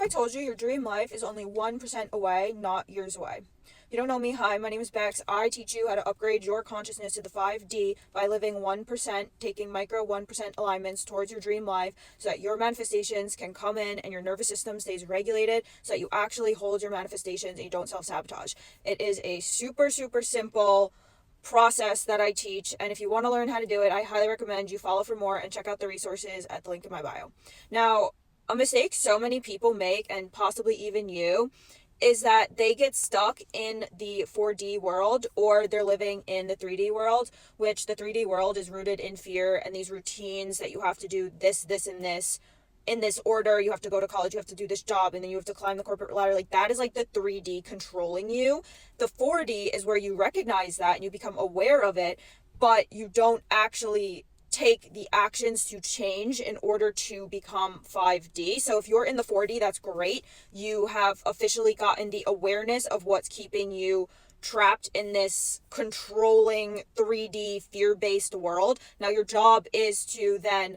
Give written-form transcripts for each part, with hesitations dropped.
if I told you your dream life is only 1% away, not years away? If you don't know me, hi, my name is Bex. I teach you how to upgrade your consciousness to the 5D by living 1%, taking micro 1% alignments towards your dream life so that your manifestations can come in and your nervous system stays regulated so that you actually hold your manifestations and you don't self-sabotage. It is a super, super simple process that I teach, and if you want to learn how to do it, I highly recommend you follow for more and check out the resources at the link in my bio. Now, a mistake so many people make, and possibly even you, is that they get stuck in the 4D world, or they're living in the 3D world, which the 3D world is rooted in fear and these routines that you have to do this, and this in this order. You have to go to college, you have to do this job, and then you have to climb the corporate ladder. Like, that is like the 3D controlling you. The 4D is where you recognize that and you become aware of it, but you don't actually take the actions to change in order to become 5D. So if you're in the 4D, that's great. You have officially gotten the awareness of what's keeping you trapped in this controlling 3D fear-based world. Now your job is to then,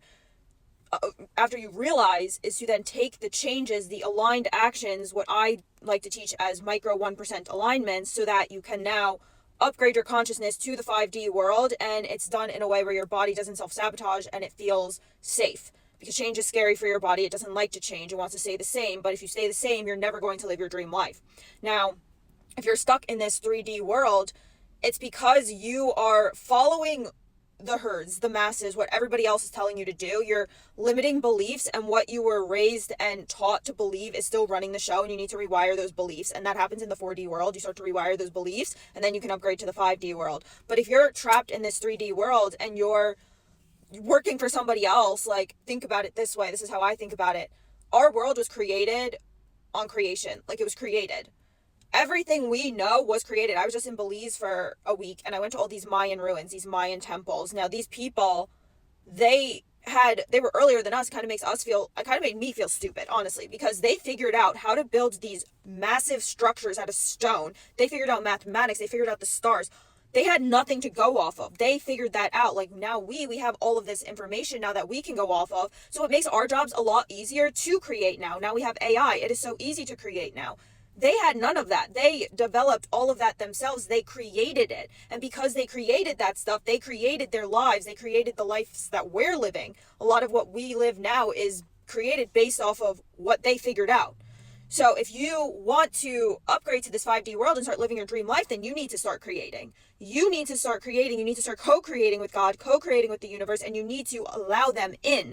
after you realize, is to then take the changes, the aligned actions, what I like to teach as micro 1% alignments, so that you can now upgrade your consciousness to the 5D world, and it's done in a way where your body doesn't self-sabotage and it feels safe. Because change is scary for your body. It doesn't like to change. It wants to stay the same. But if you stay the same, you're never going to live your dream life. Now, if you're stuck in this 3D world, it's because you are following the herds, the masses, what everybody else is telling you to do. You're limiting beliefs, and what you were raised and taught to believe is still running the show, and you need to rewire those beliefs. And that happens in the 4D world. You start to rewire those beliefs, and then you can upgrade to the 5D world. But if you're trapped in this 3D world and you're working for somebody else, like, think about it this way. This is how I think about it. Our world was created on creation. Like, it was created. Everything we know was created. I was just in Belize for a week, and I went to all these Mayan ruins, these Mayan temples. Now, these people, they were earlier than us. It kind of made me feel stupid, honestly, because they figured out how to build these massive structures out of stone. They figured out mathematics. They figured out the stars. They had nothing to go off of. They figured that out. Like, now we have all of this information now that we can go off of. So it makes our jobs a lot easier to create now. Now we have AI. It is so easy to create now. They had none of that. They developed all of that themselves. They created it. And because they created that stuff, they created their lives. They created the lives that we're living. A lot of what we live now is created based off of what they figured out. So if you want to upgrade to this 5D world and start living your dream life, then you need to start creating. You need to start creating. You need to start co-creating with God, co-creating with the universe, and you need to allow them in.